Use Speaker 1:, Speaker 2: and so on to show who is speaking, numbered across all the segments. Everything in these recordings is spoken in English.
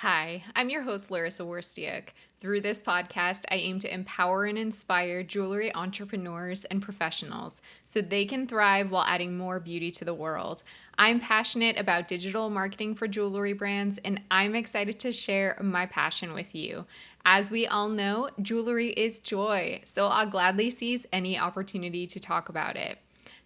Speaker 1: Hi, I'm your host, Larissa Worstiuk. Through this podcast, I aim to empower and inspire jewelry entrepreneurs and professionals so they can thrive while adding more beauty to the world. I'm passionate about digital marketing for jewelry brands, and I'm excited to share my passion with you. As we all know, jewelry is joy, so I'll gladly seize any opportunity to talk about it.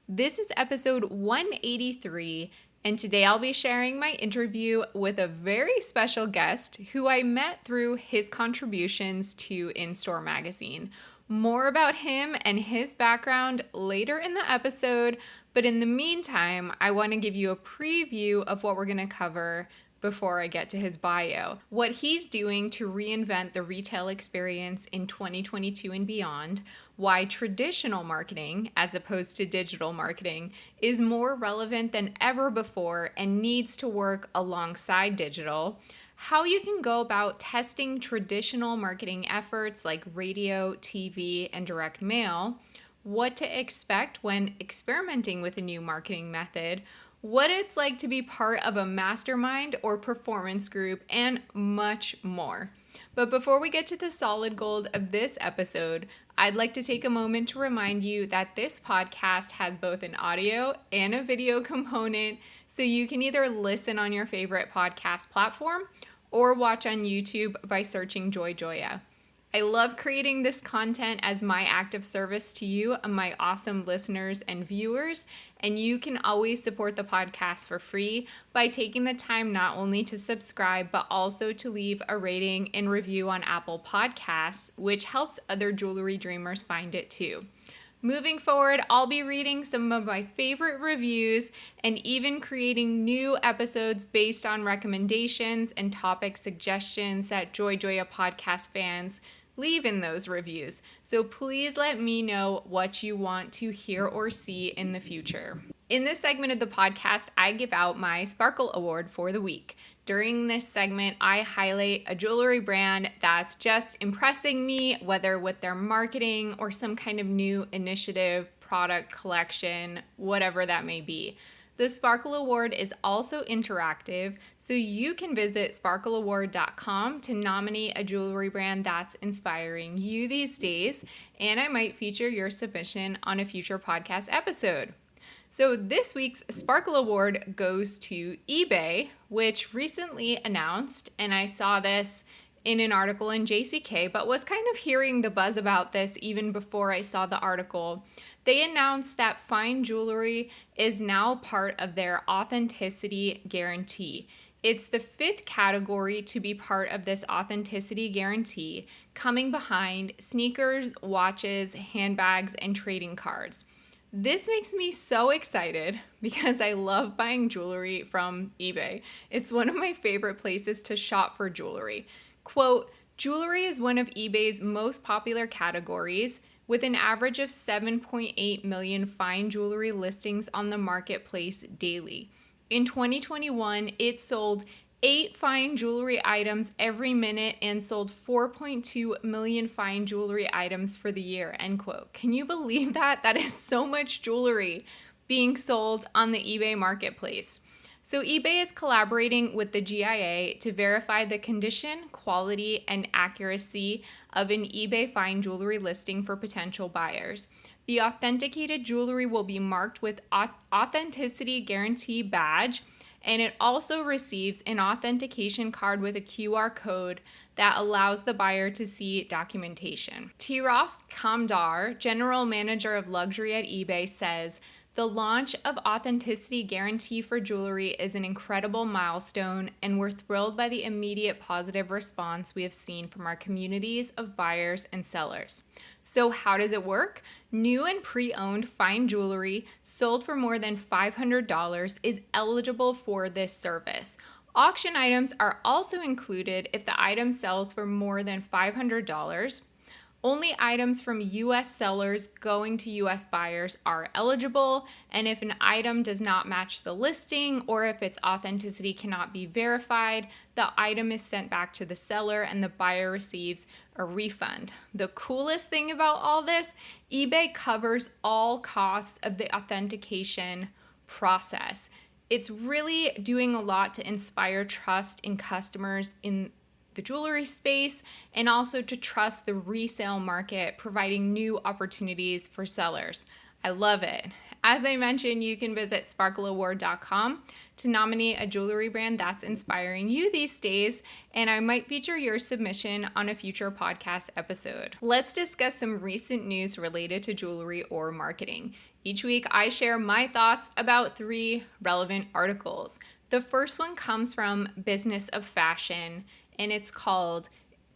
Speaker 1: This is episode 183, and today I'll be sharing my interview with a very special guest who I met through his contributions to InStore Magazine. More about him and his background later in the episode, but in the meantime, I want to give you a preview of what we're going to cover before I get to his bio. What he's doing to reinvent the retail experience in 2022 and beyond, why traditional marketing, as opposed to digital marketing, is more relevant than ever before and needs to work alongside digital, how you can go about testing traditional marketing efforts like radio, TV, and direct mail, what to expect when experimenting with a new marketing method, what it's like to be part of a mastermind or performance group, and much more. But before we get to the solid gold of this episode, I'd like to take a moment to remind you that this podcast has both an audio and a video component, so you can either listen on your favorite podcast platform or watch on YouTube by searching Joy Joya. I love creating this content as my act of service to you, my awesome listeners and viewers, and you can always support the podcast for free by taking the time not only to subscribe, but also to leave a rating and review on Apple Podcasts, which helps other jewelry dreamers find it too. Moving forward, I'll be reading some of my favorite reviews and even creating new episodes based on recommendations and topic suggestions that Joy Joya podcast fans leave in those reviews. So please let me know what you want to hear or see in the future. In this segment of the podcast, I give out my Sparkle Award for the week. During this segment, I highlight a jewelry brand that's just impressing me, whether with their marketing or some kind of new initiative, product collection, whatever that may be. The Sparkle Award is also interactive, so you can visit sparkleaward.com to nominate a jewelry brand that's inspiring you these days, and I might feature your submission on a future podcast episode. So this week's Sparkle Award goes to eBay, which recently announced, and I saw this in an article in JCK, but was kind of hearing the buzz about this even before I saw the article. They announced that fine jewelry is now part of their authenticity guarantee. It's the fifth category to be part of this authenticity guarantee, coming behind sneakers, watches, handbags, and trading cards. This makes me so excited because I love buying jewelry from eBay. It's one of my favorite places to shop for jewelry. Quote, jewelry is one of eBay's most popular categories, with an average of 7.8 million fine jewelry listings on the marketplace daily. In 2021, it sold 8 fine jewelry items every minute and sold 4.2 million fine jewelry items for the year, end quote. Can you believe that? That is so much jewelry being sold on the eBay marketplace. So eBay is collaborating with the GIA to verify the condition, quality, and accuracy of an eBay fine jewelry listing for potential buyers. The authenticated jewelry will be marked with Authenticity Guarantee Badge, and it also receives an authentication card with a QR code that allows the buyer to see documentation. Tiroth Kamdar, general manager of luxury at eBay, says, the launch of Authenticity Guarantee for jewelry is an incredible milestone, and we're thrilled by the immediate positive response we have seen from our communities of buyers and sellers. So how does it work? New and pre-owned fine jewelry sold for more than $500 is eligible for this service. Auction items are also included if the item sells for more than $500. Only items from U.S. sellers going to U.S. buyers are eligible, and if an item does not match the listing or if its authenticity cannot be verified, the item is sent back to the seller and the buyer receives a refund. The coolest thing about all this, eBay covers all costs of the authentication process. It's really doing a lot to inspire trust in customers in the jewelry space and also to trust the resale market, providing new opportunities for sellers. I love it. As I mentioned, you can visit sparkleaward.com to nominate a jewelry brand that's inspiring you these days, and I might feature your submission on a future podcast episode. Let's discuss some recent news related to jewelry or marketing. Each week, I share my thoughts about 3 relevant articles. The first one comes from Business of Fashion, and it's called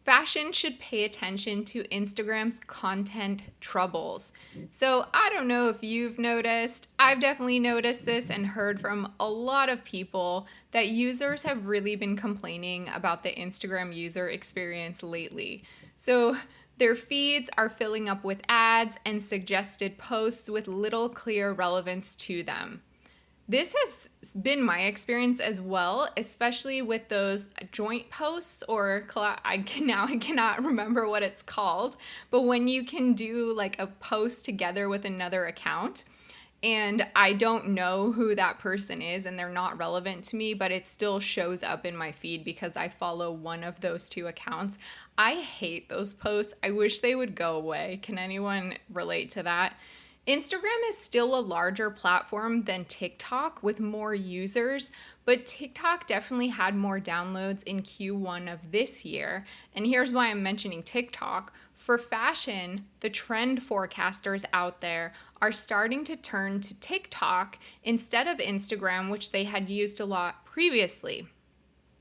Speaker 1: Fashion Should Pay Attention to Instagram's Content Troubles. So I don't know if you've noticed, I've definitely noticed this and heard from a lot of people that users have really been complaining about the Instagram user experience lately. So their feeds are filling up with ads and suggested posts with little clear relevance to them. This has been my experience as well, especially with those joint posts or I cannot remember what it's called, but when you can do like a post together with another account and I don't know who that person is and they're not relevant to me, but it still shows up in my feed because I follow one of those 2 accounts. I hate those posts. I wish they would go away. Can anyone relate to that? Instagram is still a larger platform than TikTok with more users, but TikTok definitely had more downloads in Q1 of this year. And here's why I'm mentioning TikTok. For fashion, the trend forecasters out there are starting to turn to TikTok instead of Instagram, which they had used a lot previously.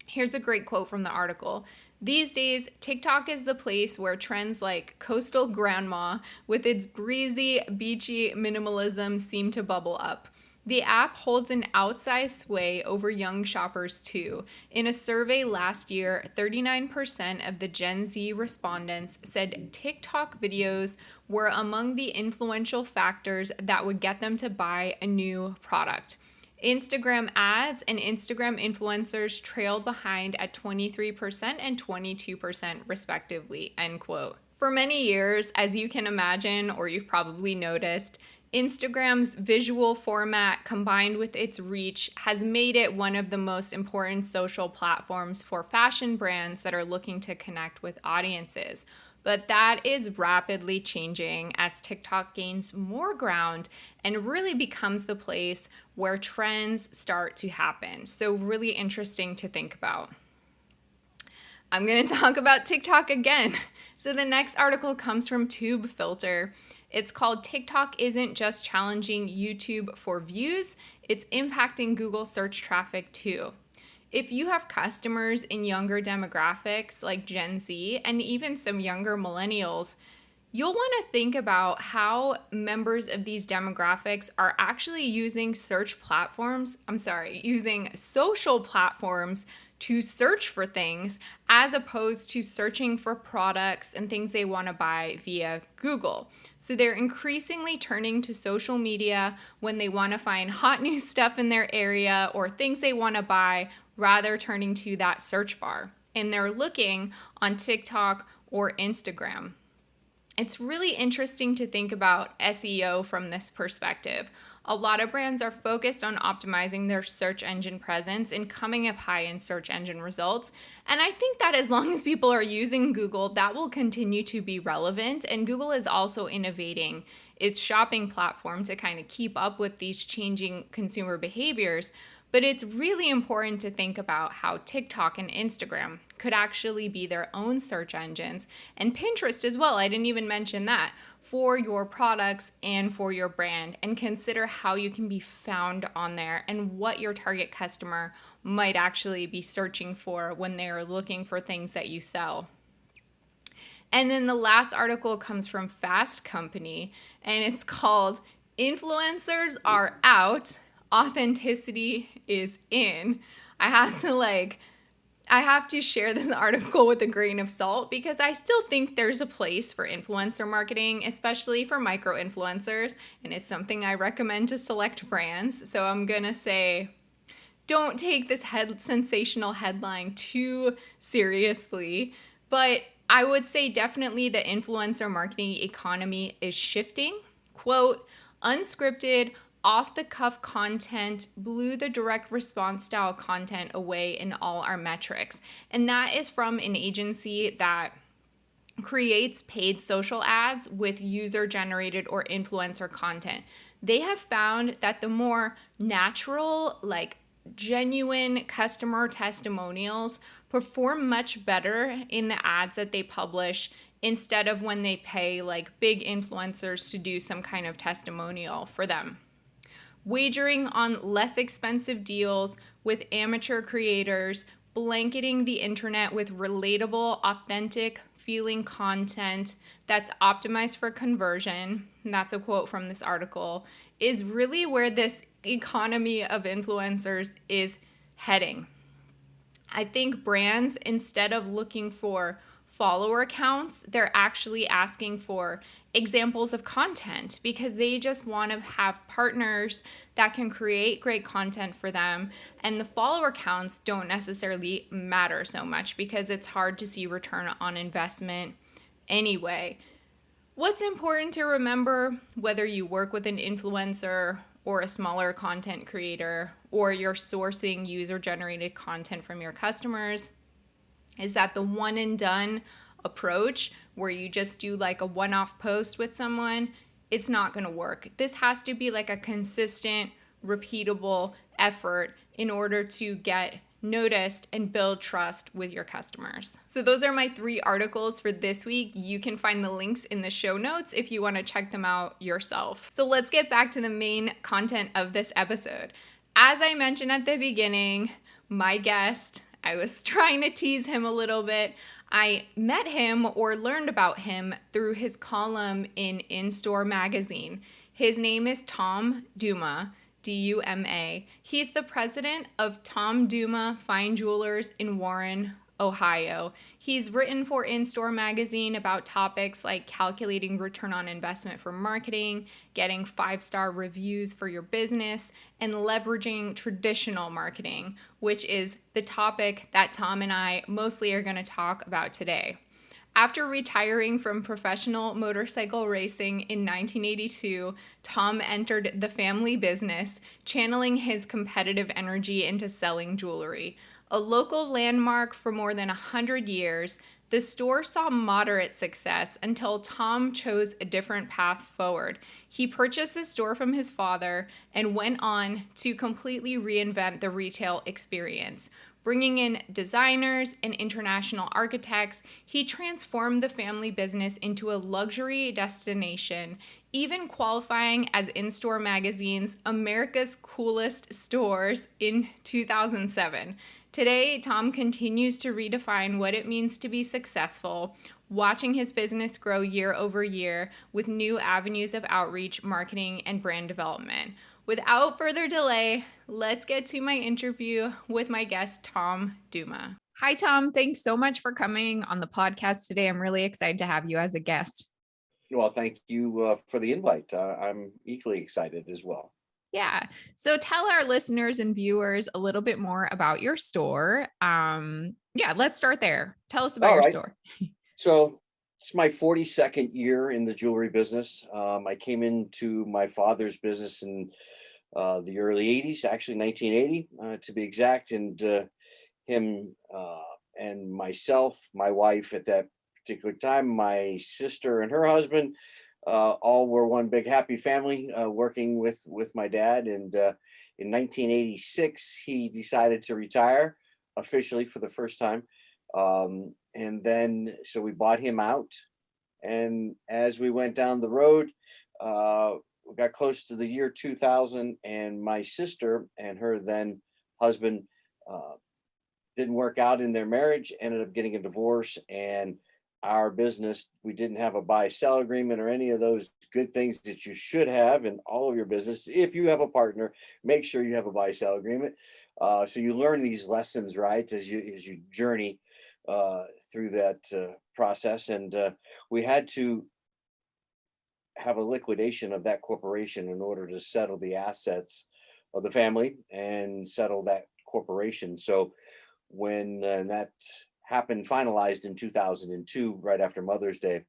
Speaker 1: Here's a great quote from the article. These days, TikTok is the place where trends like coastal grandma with its breezy, beachy minimalism seem to bubble up. The app holds an outsized sway over young shoppers too. In a survey last year, 39% of the Gen Z respondents said TikTok videos were among the influential factors that would get them to buy a new product. Instagram ads and Instagram influencers trailed behind at 23% and 22% respectively, end quote. For many years, as you can imagine, or you've probably noticed, Instagram's visual format combined with its reach has made it one of the most important social platforms for fashion brands that are looking to connect with audiences. But that is rapidly changing as TikTok gains more ground and really becomes the place where trends start to happen. So really interesting to think about. I'm going to talk about TikTok again. So the next article comes from Tube Filter. It's called TikTok Isn't Just Challenging YouTube for Views, It's Impacting Google Search Traffic Too. If you have customers in younger demographics like Gen Z and even some younger millennials, you'll want to think about how members of these demographics are actually using social platforms to search for things as opposed to searching for products and things they want to buy via Google. So they're increasingly turning to social media when they want to find hot new stuff in their area or things they want to buy, rather turning to that search bar. And they're looking on TikTok or Instagram. It's really interesting to think about SEO from this perspective. A lot of brands are focused on optimizing their search engine presence and coming up high in search engine results. And I think that as long as people are using Google, that will continue to be relevant. And Google is also innovating its shopping platform to kind of keep up with these changing consumer behaviors. But it's really important to think about how TikTok and Instagram could actually be their own search engines, and Pinterest as well, I didn't even mention that, for your products and for your brand, and consider how you can be found on there and what your target customer might actually be searching for when they're looking for things that you sell. And then the last article comes from Fast Company, and it's called Influencers Are Out, Authenticity is In. I have to share this article with a grain of salt because I still think there's a place for influencer marketing, especially for micro influencers, and it's something I recommend to select brands. So I'm gonna say, don't take this sensational headline too seriously, but I would say definitely the influencer marketing economy is shifting. Quote, unscripted, off the cuff content blew the direct response style content away in all our metrics. And that is from an agency that creates paid social ads with user generated or influencer content. They have found that the more natural, like genuine customer testimonials perform much better in the ads that they publish instead of when they pay like big influencers to do some kind of testimonial for them. Wagering on less expensive deals with amateur creators, blanketing the internet with relatable, authentic feeling content that's optimized for conversion, and that's a quote from this article, is really where this economy of influencers is heading. I think brands, instead of looking for follower counts, they're actually asking for examples of content because they just want to have partners that can create great content for them. And the follower counts don't necessarily matter so much because it's hard to see return on investment anyway. What's important to remember, whether you work with an influencer or a smaller content creator, or you're sourcing user generated content from your customers, is that the one and done approach where you just do like a one-off post with someone, it's not going to work. This has to be like a consistent, repeatable effort in order to get noticed and build trust with your customers. So those are my 3 articles for this week. You can find the links in the show notes if you want to check them out yourself. So let's get back to the main content of this episode. As I mentioned at the beginning, my guest, I was trying to tease him a little bit. I met him or learned about him through his column in InStore Magazine. His name is Thom Duma, Duma. He's the president of Tom Duma Fine Jewelers in Warren, Ohio. He's written for InStore Magazine about topics like calculating return on investment for marketing, getting 5-star reviews for your business, and leveraging traditional marketing, which is the topic that Tom and I mostly are going to talk about today. After retiring from professional motorcycle racing in 1982, Tom entered the family business, channeling his competitive energy into selling jewelry. A local landmark for more than 100 years, the store saw moderate success until Tom chose a different path forward. He purchased the store from his father and went on to completely reinvent the retail experience. Bringing in designers and international architects, he transformed the family business into a luxury destination, even qualifying as InStore Magazine's America's Coolest Stores in 2007. Today, Tom continues to redefine what it means to be successful, watching his business grow year over year with new avenues of outreach, marketing, and brand development. Without further delay, let's get to my interview with my guest, Thom Duma. Hi, Tom. Thanks so much for coming on the podcast today. I'm really excited to have you as a guest.
Speaker 2: Well, thank you for the invite. I'm equally excited as well.
Speaker 1: Yeah. So tell our listeners and viewers a little bit more about your store. Yeah, let's start there. Tell us about
Speaker 2: All
Speaker 1: your
Speaker 2: right.
Speaker 1: store.
Speaker 2: So it's my 42nd year in the jewelry business. I came into my father's business in the early 80s, actually 1980 to be exact. And him and myself, my wife at that particular time, my sister and her husband, all were one big happy family working with my dad. And in 1986, he decided to retire officially for the first time. And then, so we bought him out. And as we went down the road, we got close to the year 2000, and my sister and her then husband uh, didn't work out in their marriage, ended up getting a divorce, and our business, we didn't have a buy sell agreement or any of those good things that you should have in all of your business. If you have a partner, make sure you have a buy sell agreement. So you learn these lessons, right, as you journey through that process. And we had to have a liquidation of that corporation in order to settle the assets of the family and settle that corporation. So when that happened, finalized in 2002, right after Mother's Day.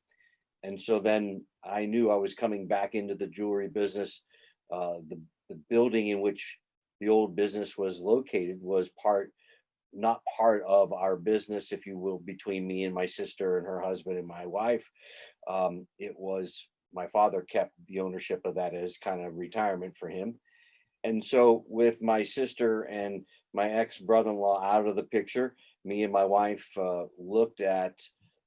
Speaker 2: And so then I knew I was coming back into the jewelry business. The the building in which the old business was located was not part of our business, if you will, between me and my sister and her husband and my wife. It was my father kept the ownership of that as kind of retirement for him. And so, with my sister and my ex brother in law out of the picture, me and my wife looked at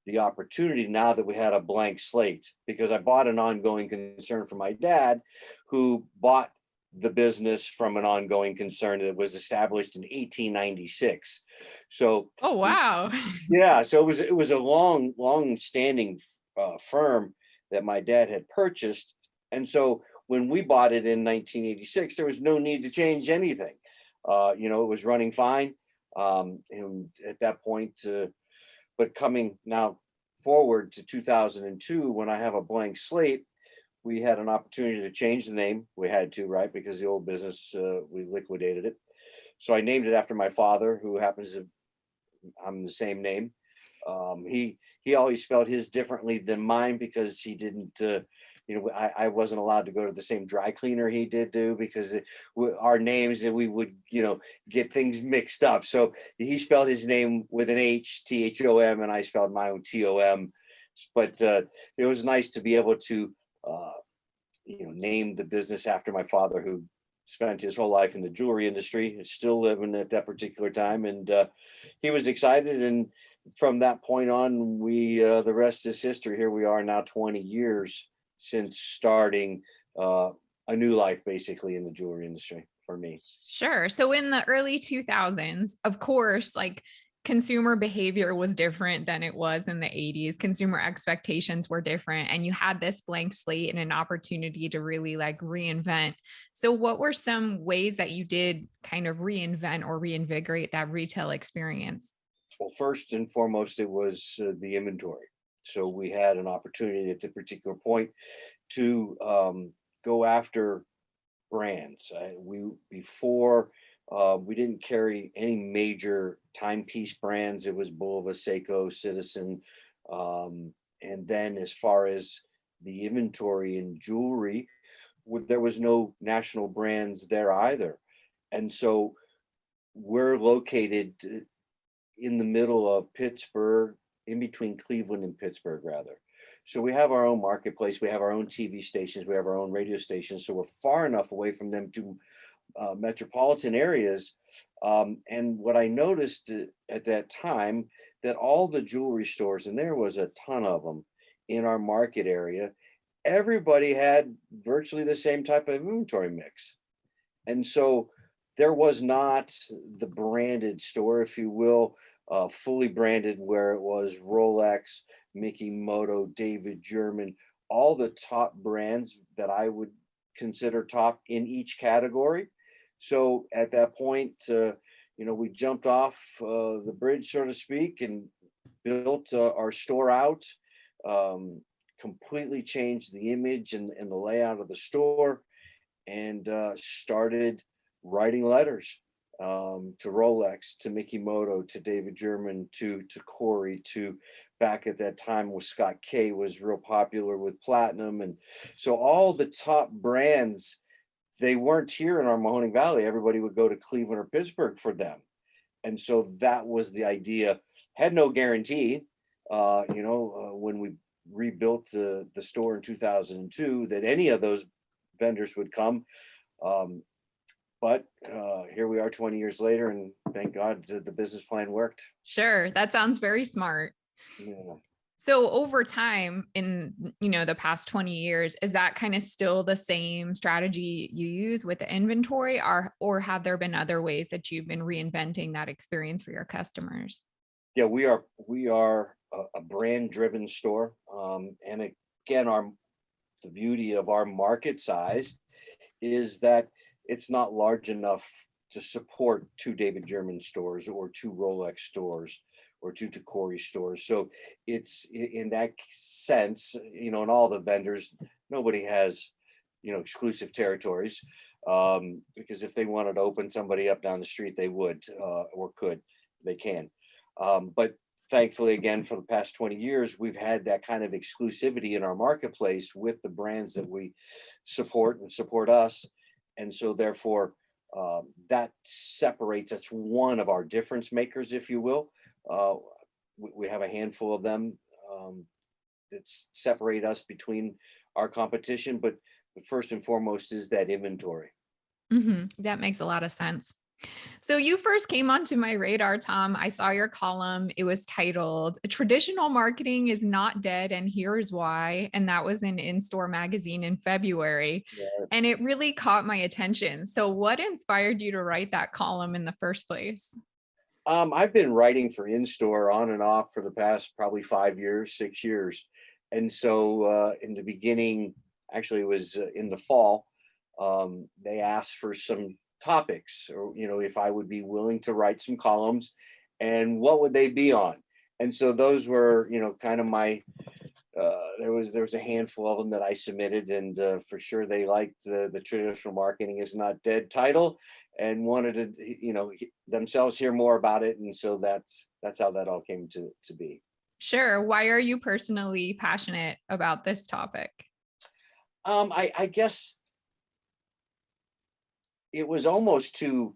Speaker 2: the opportunity now that we had a blank slate, because I bought an ongoing concern for my dad, who bought the business from an ongoing concern that was established in 1896. So,
Speaker 1: Oh,
Speaker 2: we,
Speaker 1: wow.
Speaker 2: yeah, so it was a long standing firm that my dad had purchased, and so when we bought it in 1986, there was no need to change anything. It was running fine, and at that point. But coming now forward to 2002, when I have a blank slate, we had an opportunity to change the name. We had to, right? Because the old business, we liquidated it. So I named it after my father, who happens to, I'm the same name. He always spelled his differently than mine because he didn't. I wasn't allowed to go to the same dry cleaner he did do, because our names, and we would get things mixed up. So he spelled his name with an H, Thom, and I spelled my own Tom. But it was nice to be able to uh, name the business after my father, who spent his whole life in the jewelry industry, is still living at that particular time, and he was excited. And from that point on, we the rest is history. Here we are now, 20 years since starting a new life, basically, in the jewelry industry for me.
Speaker 1: Sure. So in the early 2000s, of course, like consumer behavior was different than it was in the 80s. Consumer expectations were different, and you had this blank slate and an opportunity to really like reinvent. So what were some ways that you did kind of reinvent or reinvigorate that retail experience?
Speaker 2: Well, first and foremost, it was the inventory. So we had an opportunity at the particular point to go after brands. We before we didn't carry any major timepiece brands. It was Bulova, Seiko, Citizen, and then as far as the inventory in jewelry, there was no national brands there either. And so we're located in the middle of Pittsburgh, in between Cleveland and Pittsburgh, rather. So we have our own marketplace, we have our own TV stations, we have our own radio stations. So we're far enough away from them to metropolitan areas. And what I noticed at that time, that all the jewelry stores, and there was a ton of them in our market area, everybody had virtually the same type of inventory mix. And so there was not the branded store, if you will, fully branded, where it was Rolex, Mickey Moto, David German, all the top brands that I would consider top in each category. So at that point, we jumped off the bridge, so to speak, and built our store out, um, completely changed the image and the layout of the store, and started writing letters to Rolex, to Mickey Moto, to David German, to Corey, to back at that time was Scott K was real popular with platinum, and so all the top brands, they weren't here in our Mahoning Valley. Everybody would go to Cleveland or Pittsburgh for them, and so that was the idea. Had no guarantee, when we rebuilt the store in 2002, that any of those vendors would come. Um, but here we are 20 years later, and thank God the business plan worked.
Speaker 1: Sure, that sounds very smart.
Speaker 2: Yeah.
Speaker 1: So over time in, the past 20 years, is that kind of still the same strategy you use with the inventory, or have there been other ways that you've been reinventing that experience for your customers?
Speaker 2: Yeah, we are a brand driven store, and again, our the beauty of our market size is that it's not large enough to support two David German stores or two Rolex stores or two Tacori stores. So it's in that sense, and all the vendors, nobody has, exclusive territories, because if they wanted to open somebody up down the street, they would, or could, they can. But thankfully, again, for the past 20 years, we've had that kind of exclusivity in our marketplace with the brands that we support and support us. And so therefore, that separates, that's one of our difference makers, if you will. Uh, we have a handful of them that separate us between our competition, but first and foremost is that inventory.
Speaker 1: That makes a lot of sense. So you first came onto my radar, Tom. I saw your column. It was titled "Traditional Marketing is Not Dead and Here's Why." And that was in InStore Magazine in February. And it really caught my attention. So what inspired you to write that column in the first place?
Speaker 2: I've been writing for InStore on and off for the past probably 5 years, 6 years. And so in the beginning, actually it was in the fall, they asked for some topics, or, if I would be willing to write some columns and what would they be on. And so those were, kind of my, there was a handful of them that I submitted, and for sure they liked the traditional marketing is not dead title, and wanted to themselves hear more about it, and so that's how that all came to be.
Speaker 1: Sure. Why are you personally passionate about this topic?
Speaker 2: I guess it was almost to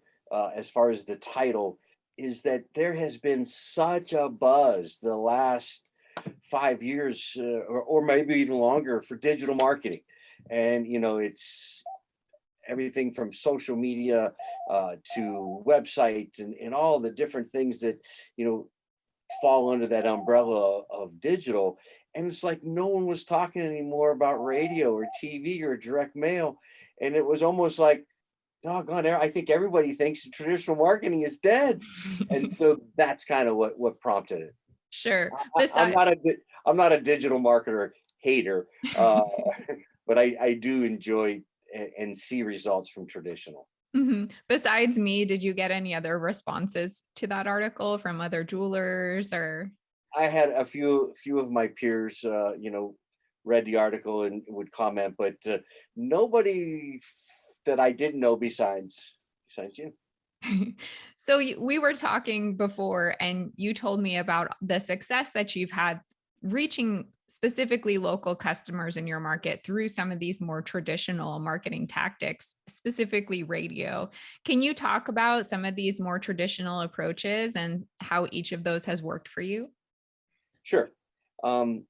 Speaker 2: as far as the title is that there has been such a buzz the last 5 years, or maybe even longer, for digital marketing, and it's everything from social media to websites, and all the different things that you know fall under that umbrella of digital. And it's like no one was talking anymore about radio or TV or direct mail, and it was almost like, doggone, I think everybody thinks traditional marketing is dead. And so that's kind of what prompted it.
Speaker 1: Sure.
Speaker 2: I'm not I'm not a digital marketer hater, but I do enjoy and see results from traditional.
Speaker 1: Besides me, did you get any other responses to that article from other jewelers or?
Speaker 2: I had a few of my peers, read the article and would comment, but nobody that I didn't know besides you.
Speaker 1: So we were talking before, and you told me about the success that you've had reaching specifically local customers in your market through some of these more traditional marketing tactics, specifically radio. Can you talk about some of these more traditional approaches and how each of those has worked for you?
Speaker 2: Sure. Um,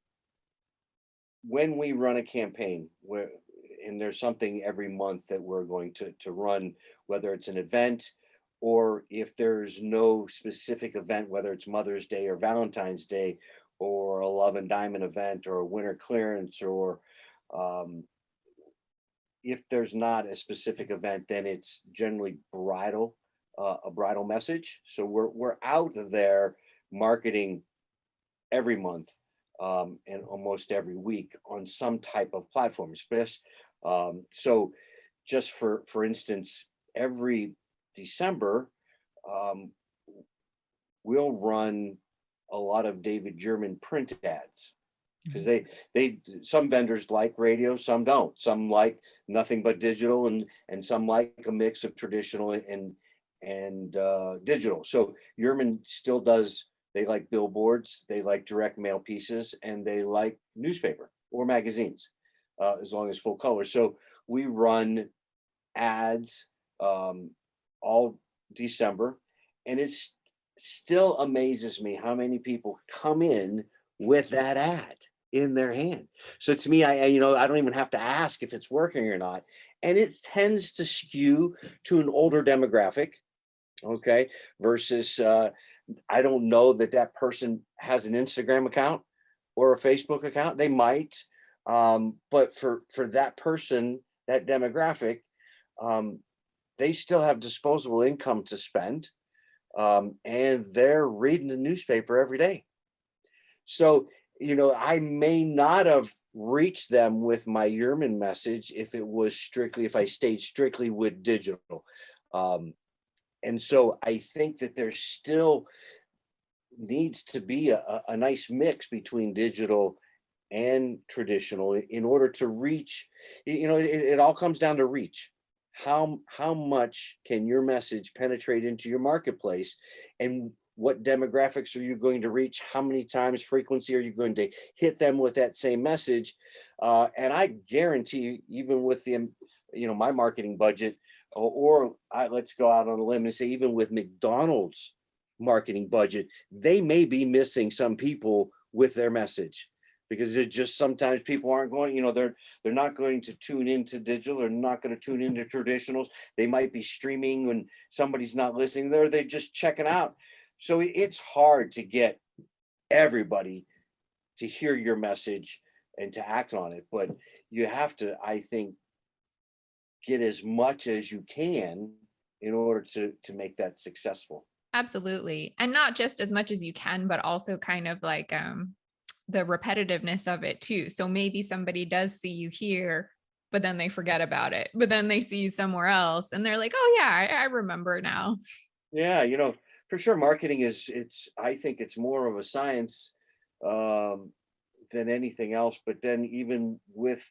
Speaker 2: when we run a campaign where and there's something every month that we're going to run, whether it's an event or if there's no specific event, whether it's Mother's Day or Valentine's Day or a Love and Diamond event or a winter clearance, or um, if there's not a specific event, then it's generally a bridal message. So we're out there marketing every month, and almost every week on some type of platform. So just for instance, every December, um, we'll run a lot of David German print ads because
Speaker 1: Mhm.
Speaker 2: they some vendors like radio, some don't. Some like nothing but digital, and some like a mix of traditional and digital. So Yerman still does. They like billboards, they like direct mail pieces, and they like newspaper or magazines, as long as full color. So we run ads um, all December, and it's still amazes me how many people come in with that ad in their hand. So to me, I don't even have to ask if it's working or not, and it tends to skew to an older demographic. Okay, versus I don't know that that person has an Instagram account or a Facebook account. They might, but for that person, that demographic, um, they still have disposable income to spend, and they're reading the newspaper every day. So, I may not have reached them with my Yerman message if I stayed strictly with digital. Um, and so I think that there still needs to be a nice mix between digital and traditional in order to reach. It all comes down to reach. How much can your message penetrate into your marketplace, and what demographics are you going to reach? How many times frequency are you going to hit them with that same message? And I guarantee, even with my marketing budget, let's go out on a limb and say even with McDonald's marketing budget, they may be missing some people with their message because it just sometimes people aren't going, they're not going to tune into digital, they're not going to tune into traditionals. They might be streaming when somebody's not listening there, they're just checking out. So it's hard to get everybody to hear your message and to act on it. But you have to, I think, get as much as you can in order to make that successful.
Speaker 1: Absolutely. And not just as much as you can, but also kind of like the repetitiveness of it too. So maybe somebody does see you here, but then they forget about it. But then they see you somewhere else and they're like, oh yeah, I remember now.
Speaker 2: Yeah, for sure marketing I think it's more of a science um than anything else. But then even with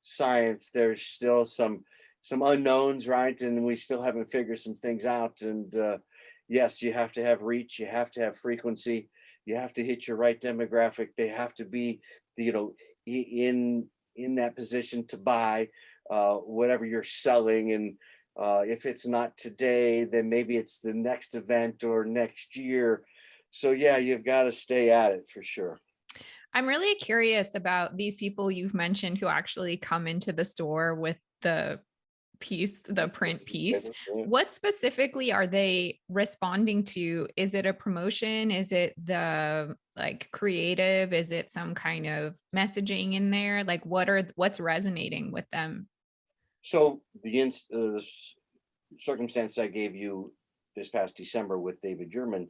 Speaker 2: science, there's still some unknowns, right? And we still haven't figured some things out. And yes, you have to have reach, you have to have frequency, you have to hit your right demographic. They have to be, in that position to buy whatever you're selling. And if it's not today, then maybe it's the next event or next year. So yeah, you've got to stay at it for sure.
Speaker 1: I'm really curious about these people you've mentioned who actually come into the store with the print piece. What specifically are they responding to? Is it a promotion? Is it the like creative? Is it some kind of messaging in there? Like what's resonating with them?
Speaker 2: So circumstance I gave you this past December with David German,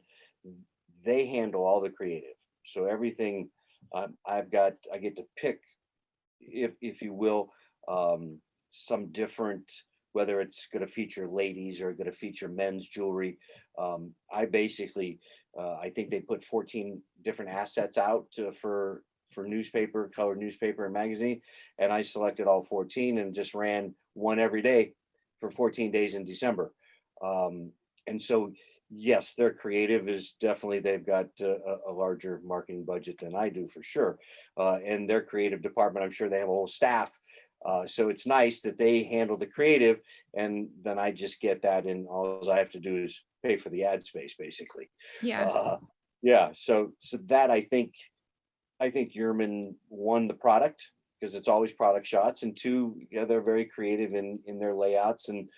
Speaker 2: they handle all the creative. So everything, I get to pick, if you will, some different, whether it's going to feature ladies or going to feature men's jewelry. I basically, I think they put 14 different assets out for newspaper, colored newspaper and magazine, and I selected all 14 and just ran one every day for 14 days in December. And so, yes, their creative is definitely, they've got a larger marketing budget than I do for sure. And their creative department, I'm sure they have a whole staff. So it's nice that they handle the creative, and then I just get that, and all I have to do is pay for the ad space, basically.
Speaker 1: Yeah.
Speaker 2: Uh, yeah, so that I think Yerman won the product because it's always product shots, and two, yeah, they're very creative in their layouts, and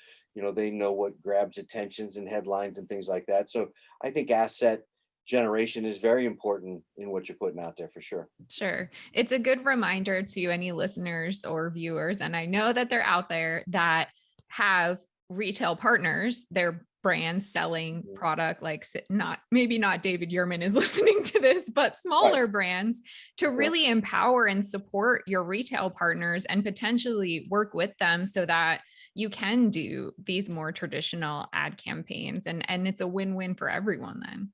Speaker 2: they know what grabs attentions and headlines and things like that. So I think asset generation is very important in what you're putting out there for sure.
Speaker 1: Sure. It's a good reminder to any listeners or viewers, and I know that they're out there that have retail partners, their brands selling
Speaker 2: Mhm.
Speaker 1: product like not maybe not David Yurman is listening to this, but
Speaker 2: Right.
Speaker 1: smaller brands to
Speaker 2: Sure.
Speaker 1: really empower and support your retail partners and potentially work with them so that you can do these more traditional ad campaigns and it's a win-win for everyone then.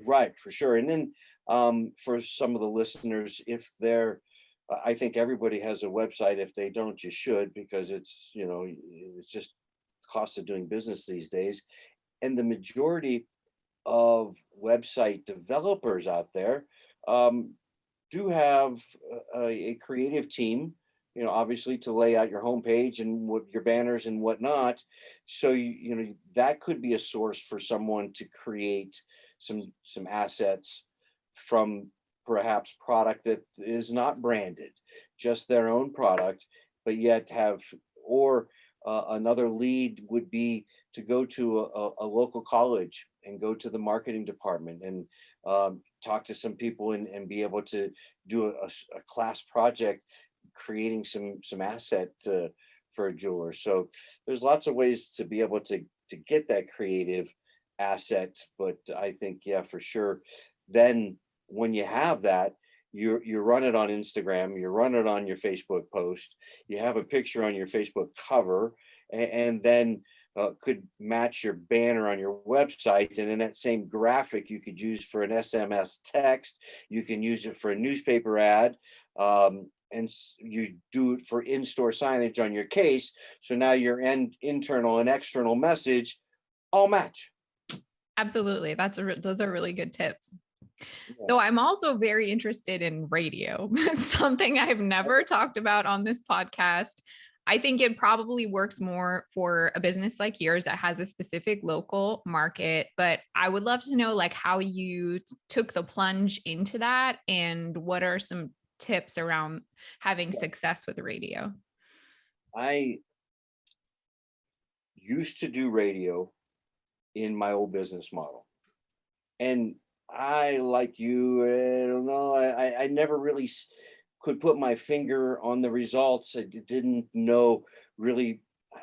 Speaker 2: Right, for sure. And then for some of the listeners, if they're, I think everybody has a website. If they don't, you should, because it's just cost of doing business these days. And the majority of website developers out there um, do have a creative team, obviously to lay out your homepage and what your banners and whatnot. So that could be a source for someone to create some assets from perhaps product that is not branded, just their own product, but yet have, or another lead would be to go to a local college and go to the marketing department and talk to some people and be able to do a class project creating some asset for a jeweler. So there's lots of ways to be able to get that creative asset. But I think, yeah, for sure, then when you have that, you run it on Instagram, you run it on your Facebook post, you have a picture on your Facebook cover, and then could match your banner on your website. And in that same graphic, you could use for an SMS text, you can use it for a newspaper ad, and you do it for in-store signage on your case. So now your internal and external message all match.
Speaker 1: Absolutely. Those are really good tips.
Speaker 2: Yeah.
Speaker 1: So I'm also very interested in radio, something I've never talked about on this podcast. I think it probably works more for a business like yours that has a specific local market, but I would love to know like how you took the plunge into that and what are some tips around having
Speaker 2: Yeah.
Speaker 1: success with radio.
Speaker 2: I used to do radio in my old business model. And I, like you, I don't know, I never really could put my finger on the results. Didn't know really.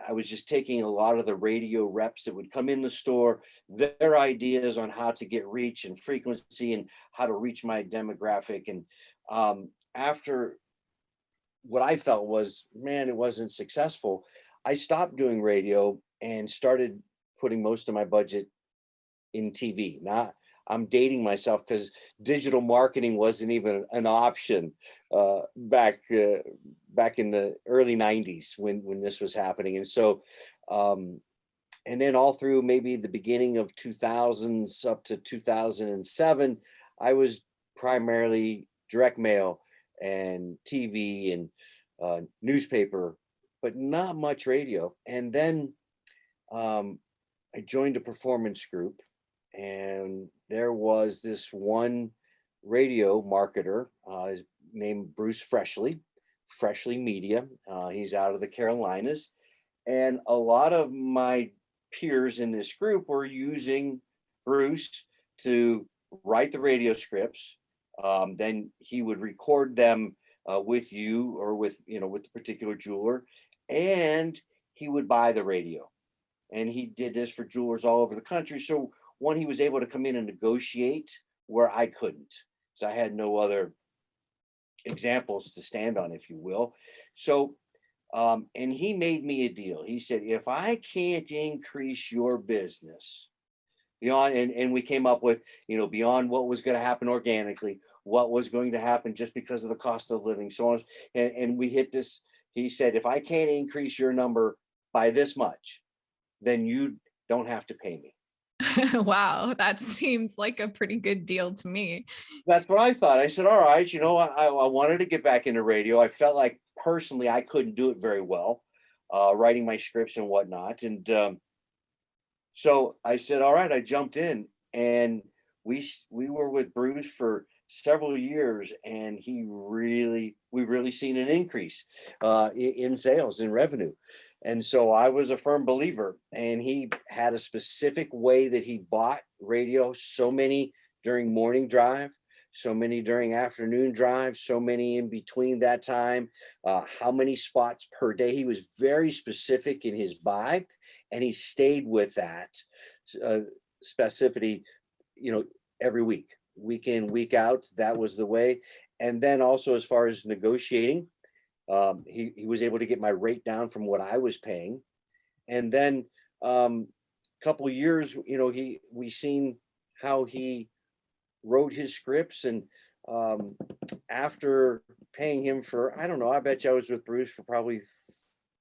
Speaker 2: I was just taking a lot of the radio reps that would come in the store, their ideas on how to get reach and frequency and how to reach my demographic. And after what I felt was, man, it wasn't successful, I stopped doing radio and started putting most of my budget in TV. Not, I'm dating myself because digital marketing wasn't even an option back in the early '90s when this was happening. And so, um, and then all through maybe the beginning of 2000s up to 2007, I was primarily direct mail and TV and newspaper, but not much radio. And then um, I joined a performance group, and there was this one radio marketer named Bruce Freshly Media. He's out of the Carolinas, and a lot of my peers in this group were using Bruce to write the radio scripts. Then he would record them with you or with the particular jeweler, and he would buy the radio, and he did this for jewelers all over the country. So one, he was able to come in and negotiate where I couldn't. So I had no other examples to stand on, if you will. So, and he made me a deal. He said, if I can't increase your business beyond, and we came up with, beyond what was going to happen organically, what was going to happen just because of the cost of living, so on. And we hit this. He said, if I can't increase your number by this much, then you don't have to pay me.
Speaker 1: Wow, that seems like a pretty good deal to me.
Speaker 2: That's what I thought. I said, all right, I wanted to get back into radio. I felt like personally I couldn't do it very well, writing my scripts and whatnot. And so I said, all right, I jumped in, and we were with Bruce for several years, and we really seen an increase in sales and revenue. And so I was a firm believer, and he had a specific way that he bought radio, so many during morning drive, so many during afternoon drive, so many in between that time, how many spots per day. He was very specific in his buy, and he stayed with that uh, specificity, you know, every week in, week out. That was the way. And then also, as far as negotiating, he was able to get my rate down from what I was paying. And then couple years, we seen how he wrote his scripts. And um, after paying him for, I don't know, I bet you I was with Bruce for probably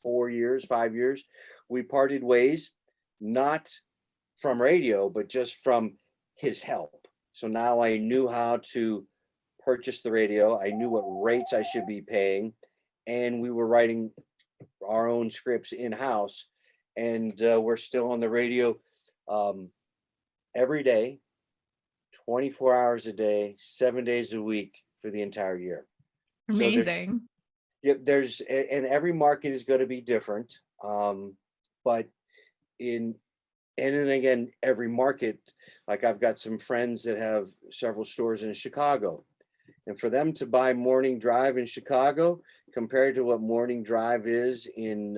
Speaker 2: 4 years, 5 years. We parted ways, not from radio, but just from his help. So now I knew how to purchase the radio. I knew what rates I should be paying, and we were writing our own scripts in house. And we're still on the radio um, every day, 24 hours a day, 7 days a week for the entire year. So
Speaker 1: Amazing.
Speaker 2: and every market is going to be different. But in and then again, every market, like I've got some friends that have several stores in Chicago, and for them to buy morning drive in Chicago compared to what morning drive is in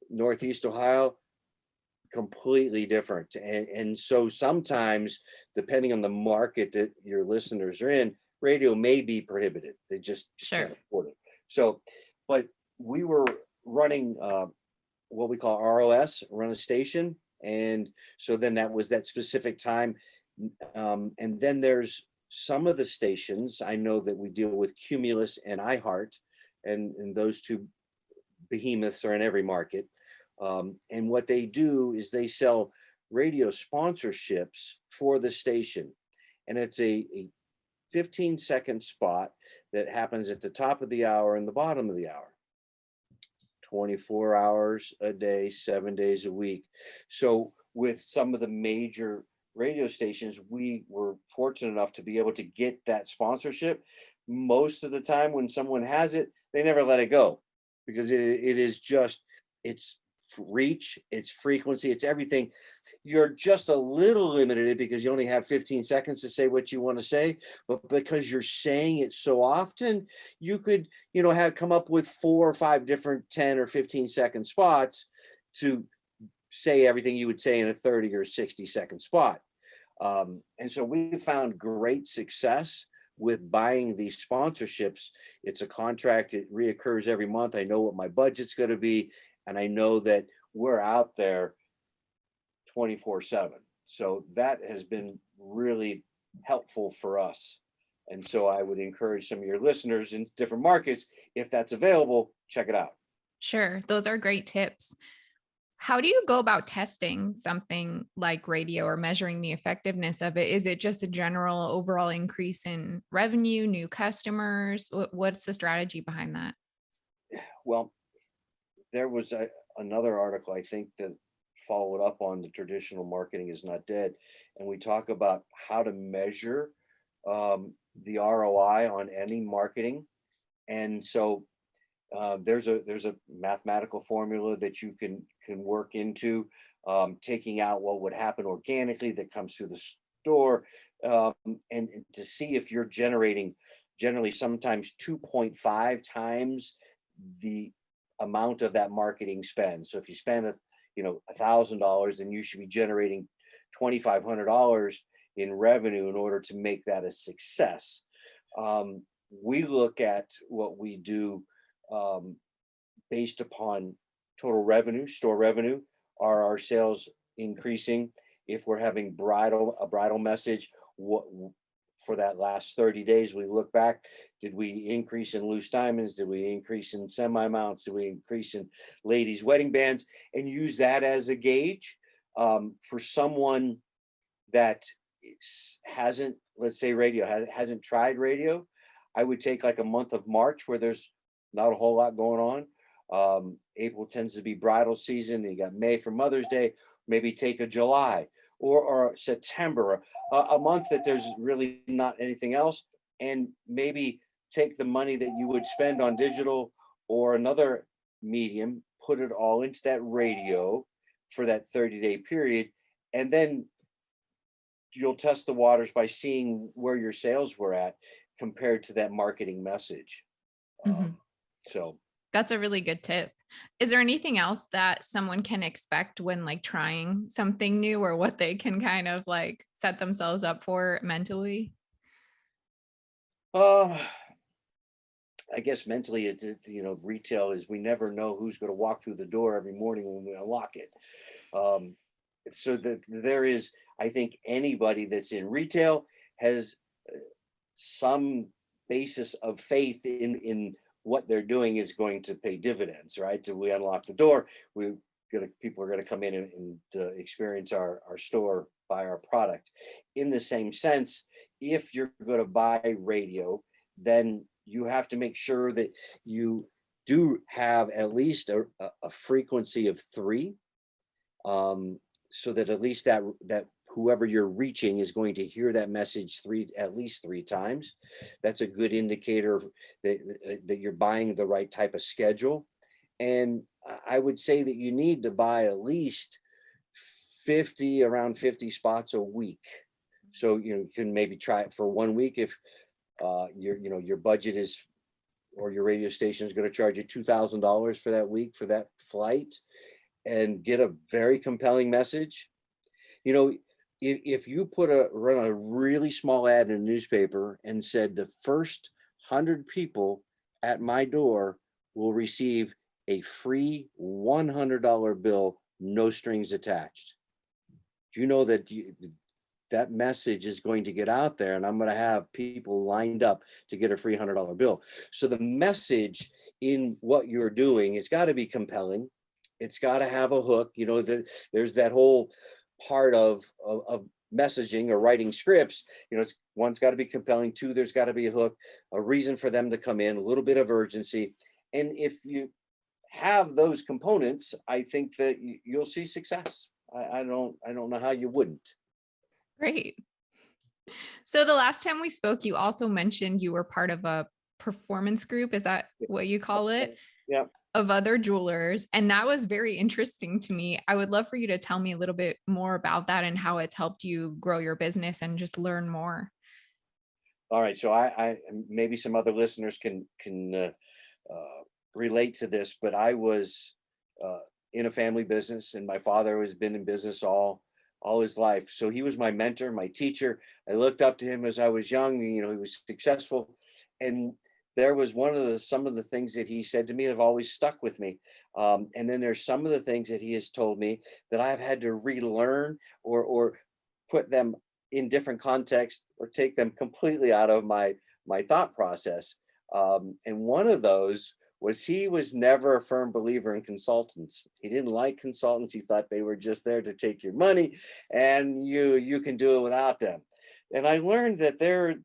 Speaker 2: Northeast Ohio, completely different. And so sometimes, depending on the market that your listeners are in, radio may be prohibited. They just
Speaker 1: Sure.
Speaker 2: can't afford it. So, but we were running what we call ROS, run a station. And so then that was that specific time. And then there's some of the stations I know that we deal with, Cumulus and iHeart, and those two behemoths are in every market. And what they do is they sell radio sponsorships for the station. And it's a 15-second spot that happens at the top of the hour and the bottom of the hour. 24 hours a day, 7 days a week. So with some of the major radio stations, we were fortunate enough to be able to get that sponsorship. Most of the time when someone has it, they never let it go because it is just, it's reach, it's frequency, it's everything. You're just a little limited because you only have 15 seconds to say what you want to say, but because you're saying it so often, you could, have come up with 4 or 5 different 10 or 15-second spots to say everything you would say in a 30 or 60-second spot. And so we found great success with buying these sponsorships. It's a contract, it reoccurs every month. I know what my budget's going to be, and I know that we're out there 24/7. So that has been really helpful for us. And so I would encourage some of your listeners in different markets, if that's available, check it out.
Speaker 1: Sure, those are great tips. How do you go about testing something like radio or measuring the effectiveness of it? Is it just a general overall increase in revenue, new customers? What's the strategy behind that?
Speaker 2: Well, there was another article, I think, that followed up on the traditional marketing is not dead. And we talk about how to measure the ROI on any marketing. And so there's a mathematical formula that you can work into, taking out what would happen organically that comes through the store, and to see if you're generating generally sometimes 2.5 times the amount of that marketing spend. So if you spend $1,000, then you should be generating $2,500 in revenue in order to make that a success. We look at what we do um, based upon total revenue, store revenue. Are our sales increasing? If we're having a bridal message, what for that last 30 days, we look back, did we increase in loose diamonds? Did we increase in semi mounts? Did we increase in ladies' wedding bands? And use that as a gauge for someone that hasn't, let's say hasn't tried radio. I would take like a month of March where there's not a whole lot going on. April tends to be bridal season. You got May for Mother's Day. Maybe take a July or September, a month that there's really not anything else, and maybe take the money that you would spend on digital or another medium, put it all into that radio for that 30-day period, and then you'll test the waters by seeing where your sales were at compared to that marketing message.
Speaker 1: Mhm.
Speaker 2: So
Speaker 1: That's a really good tip. Is there anything else that someone can expect when like trying something new or what they can kind of like set themselves up for mentally?
Speaker 2: uh, I guess mentally, retail is we never know who's going to walk through the door every morning when we unlock it. Um, so that there is, I think anybody that's in retail has some basis of faith in what they're doing is going to pay dividends, right? So we unlock the door, people are going to come in and experience our store, buy our product. In the same sense, if you're going to buy radio, then you have to make sure that you do have at least a frequency of 3, so that at least that whoever you're reaching is going to hear that message at least 3 times. That's a good indicator that you're buying the right type of schedule. And I would say that you need to buy at least around 50 spots a week. So you can maybe try it for 1 week if your budget is, or your radio station is going to charge you $2,000 for that week for that flight, and get a very compelling message. You know, if you run a really small ad in a newspaper and said the first 100 people at my door will receive a free $100 bill, no strings attached. Do you know that that message is going to get out there, and I'm going to have people lined up to get a free $100 bill? So the message in what you're doing has got to be compelling. It's got to have a hook. There's that whole part of messaging or writing scripts. One's got to be compelling. 2, there's got to be a hook, a reason for them to come in, a little bit of urgency. And if you have those components, I think that you'll see success. I don't know how you wouldn't.
Speaker 1: Great. So the last time we spoke, you also mentioned you were part of a performance group. Is that what you call it?
Speaker 2: Yeah.
Speaker 1: Of other jewelers. And that was very interesting to me. I would love for you to tell me a little bit more about that and how it's helped you grow your business and just learn more.
Speaker 2: All right. So maybe some other listeners relate to this, but I was uh, in a family business, and my father has been in business all his life. So he was my mentor, my teacher. I looked up to him as I was young. You know, he was successful, and there was one of the some of the things that he said to me have always stuck with me. And then there's some of the things that he has told me that I've had to relearn or put them in different contexts or take them completely out of my thought process. And one of those was he was never a firm believer in consultants. He didn't like consultants. He thought they were just there to take your money and you can do it without them. And I learned that they're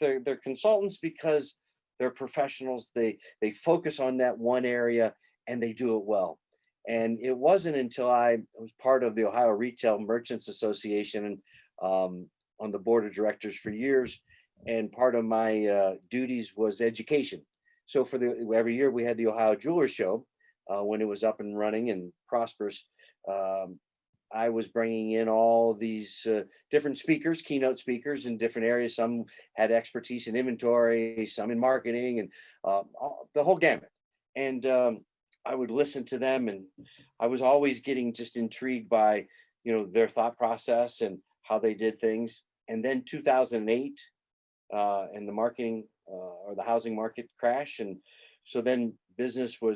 Speaker 2: consultants because they're professionals. They focus on that one area and they do it well. And it wasn't until I was part of the Ohio Retail Merchants Association and on the board of directors for years. And part of my duties was education. So for the every year we had the Ohio Jeweler Show when it was up and running and prosperous. Um, I was bringing in all these different speakers, keynote speakers in different areas. Some had expertise in inventory, some in marketing, and the whole gamut. And I would listen to them, and I was always getting just intrigued by, their thought process and how they did things. And then 2008, and the marketing or the housing market crash, and so then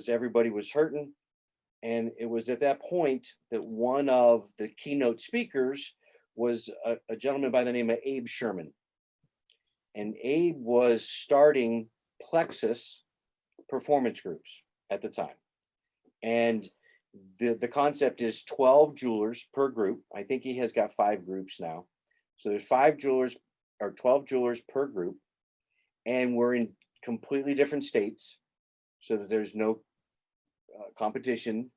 Speaker 2: everybody was hurting, and it was at that point that one of the keynote speakers was a gentleman by the name of Abe Sherman. And Abe was starting Plexus performance groups at the time. And the concept is 12 jewelers per group. I think he has got 5 groups now. So there's 5 jewelers or 12 jewelers per group. And we're in completely different states so that there's no competition.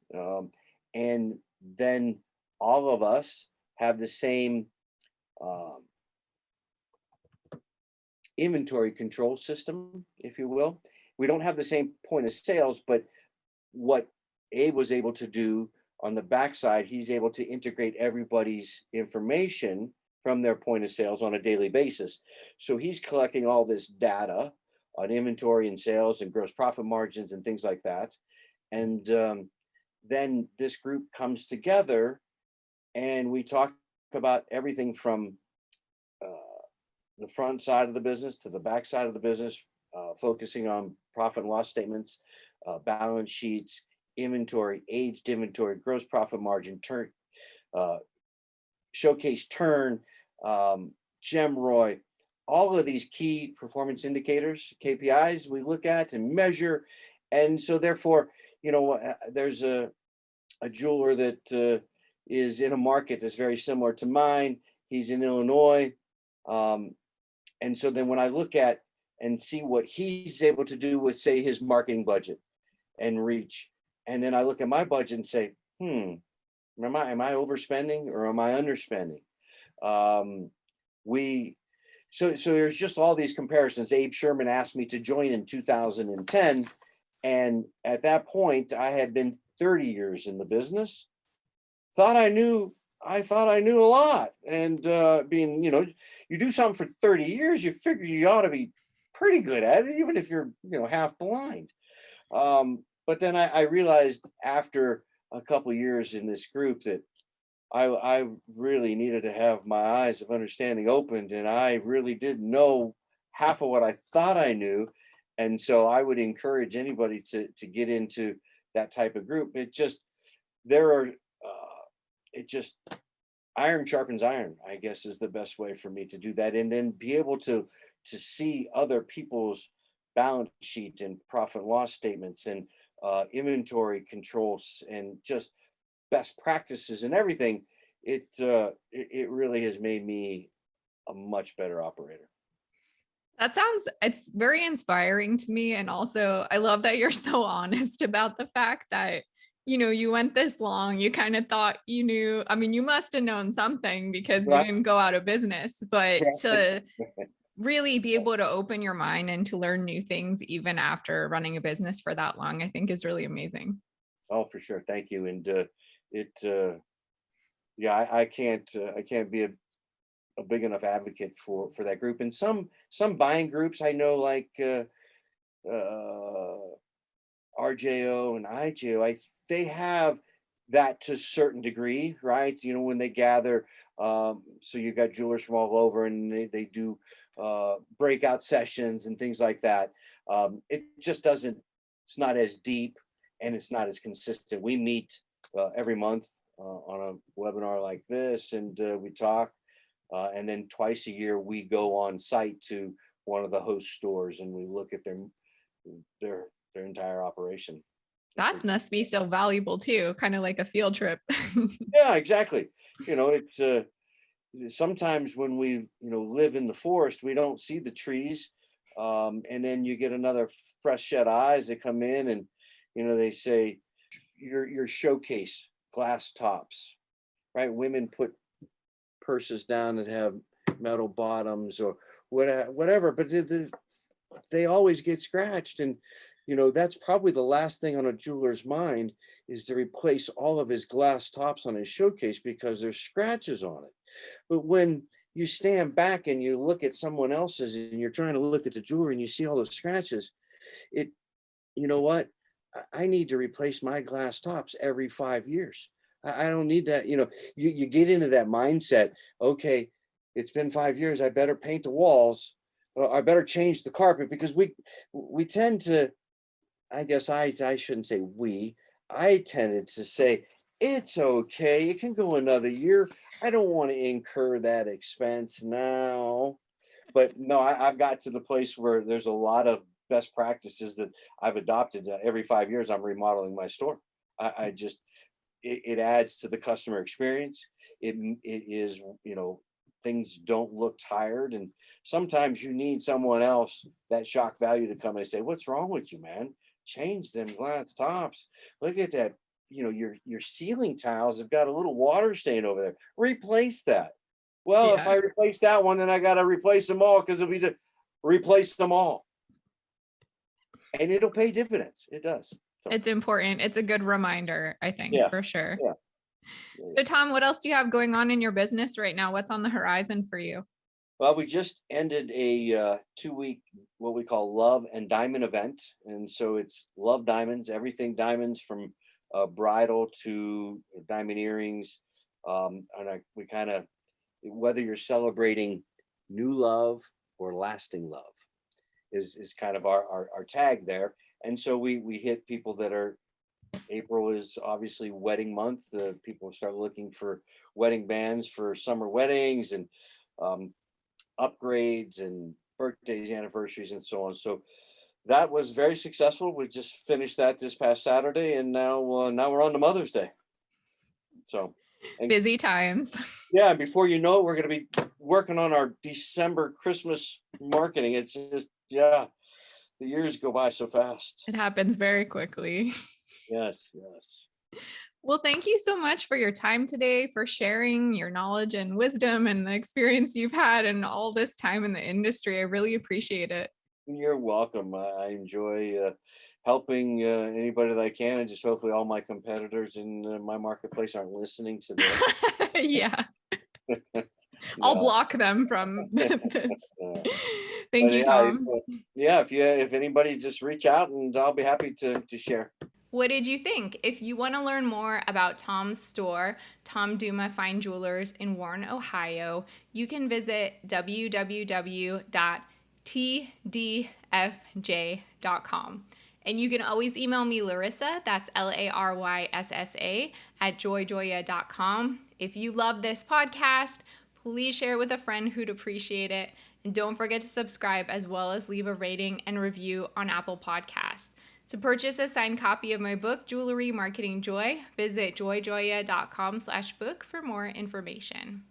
Speaker 2: And then all of us have the same um, inventory control system, if you will. We don't have the same point of sales, but what Abe was able to do on the backside, he's able to integrate everybody's information from their point of sales on a daily basis. So he's collecting all this data on inventory and sales and gross profit margins and things like that. And then this group comes together and we talk about everything from uh, the front side of the business to the back side of the business, focusing on profit and loss statements, balance sheets, inventory, aged inventory, gross profit margin, turn, uh, showcase turn, GEMROI, all of these key performance indicators, KPIs we look at and measure. And so therefore, there's a jeweler that is in a market that's very similar to mine. He's in Illinois. Um, and so then when I look at and see what he's able to do with, say, his marketing budget and reach, and then I look at my budget and say, am I overspending or am I underspending? We so there's just all these comparisons. Abe Sherman asked me to join in 2010, and at that point I had been 30 years in the business. Thought I knew a lot, and being you do something for 30 years, you figure you ought to be pretty good at it, even if you're half blind. But then I realized after a couple years in this group that I really needed to have my eyes of understanding opened, and I really didn't know half of what I thought I knew. And so I would encourage anybody to get into that type of group. There are it just iron sharpens iron, I guess, is the best way for me to do that, and then be able to see other people's balance sheet and profit and loss statements and inventory controls and just best practices and everything. It really has made me a much better operator.
Speaker 1: It's very inspiring to me. And also, I love that you're so honest about the fact that you went this long, you kind of thought you knew. I mean, you must have known something because you
Speaker 2: Right.
Speaker 1: didn't go out of business, but
Speaker 2: Right.
Speaker 1: to really be able to open your mind and to learn new things even after running a business for that long, I think is really amazing.
Speaker 2: Oh, for sure. Thank you. And it, yeah, I can't be a big enough advocate for that group. And some buying groups I know, like uh, RJO and IJO, they have that to a certain degree, right? You know, when they gather, so you've got jewelers from all over, and they do breakout sessions and things like that. It just doesn't. It's not as deep, and it's not as consistent. We meet every month on a webinar like this, and we talk. And then twice a year, we go on site to one of the host stores, and we look at their their entire operation. What they
Speaker 1: That must be so valuable too, kind of like a field trip.
Speaker 2: Yeah, exactly. You know, it's sometimes when we, live in the forest, we don't see the trees. And then you get another fresh set of eyes that come in, and they say your showcase glass tops, right? Women put purses down that have metal bottoms or whatever, but they always get scratched. And that's probably the last thing on a jeweler's mind, is to replace all of his glass tops on his showcase because there's scratches on it. But when you stand back and you look at someone else's and you're trying to look at the jewelry and you see all those scratches, it you know what, I need to replace my glass tops every 5 years. I don't need that. You get into that mindset. Okay, it's been 5 years, I better paint the walls, or I better change the carpet, because we tend to, I guess I shouldn't say we. I tended to say, it's okay. It can go another year. I don't want to incur that expense now. But no, I've got to the place where there's a lot of best practices that I've adopted. Every 5 years, I'm remodeling my store. I just, it adds to the customer experience. It is, things don't look tired. And sometimes you need someone else, that shock value, to come and say, what's wrong with you, man? Change them glass tops. Look at that. Your ceiling tiles have got a little water stain over there. Replace that. Well, if
Speaker 1: Yeah.
Speaker 2: I replace that one, then I got to replace them all, because it'll be to replace them all, and it'll pay dividends. It does. So
Speaker 1: It's important. It's a good reminder, I think,
Speaker 2: yeah,
Speaker 1: for sure.
Speaker 2: yeah, yeah, yeah.
Speaker 1: So, Tom, what else do you have going on in your business right now? What's on the horizon for you?
Speaker 2: Well, we just ended a 2 week, what we call Love and Diamond event, and so it's love diamonds, everything diamonds, from bridal to diamond earrings, we kind of, whether you're celebrating new love or lasting love, is kind of our tag there. And so we hit people that are, April is obviously wedding month. People start looking for wedding bands for summer weddings, and um, upgrades and birthdays, anniversaries, and so on. So that was very successful. We just finished that this past Saturday, and now we're on to Mother's Day. So, and
Speaker 1: Busy times.
Speaker 2: yeah, before you know it, we're going to be working on our December Christmas marketing. It's just, yeah, the years go by so fast.
Speaker 1: It happens very quickly.
Speaker 2: Yes, yes.
Speaker 1: Well, thank you so much for your time today, for sharing your knowledge and wisdom and the experience you've had and all this time in the industry. I really appreciate it.
Speaker 2: You're welcome. I enjoy helping anybody that I can, and just hopefully all my competitors in my marketplace aren't listening to this.
Speaker 1: Yeah, I'll
Speaker 2: No.
Speaker 1: block them from this.
Speaker 2: uh, but
Speaker 1: Thank you,
Speaker 2: yeah,
Speaker 1: Tom.
Speaker 2: yeah. If anybody, just reach out, and I'll be happy to share.
Speaker 1: What did you think? If you want to learn more about Tom's store, Thom Duma Fine Jewelers in Warren, Ohio, you can visit www.tdfj.com. And you can always email me, Larissa, that's Laryssa, at joyjoya.com. If you love this podcast, please share with a friend who'd appreciate it. And don't forget to subscribe, as well as leave a rating and review on Apple Podcasts. To purchase a signed copy of my book, Jewelry Marketing Joy, visit joyjoya.com/book for more information.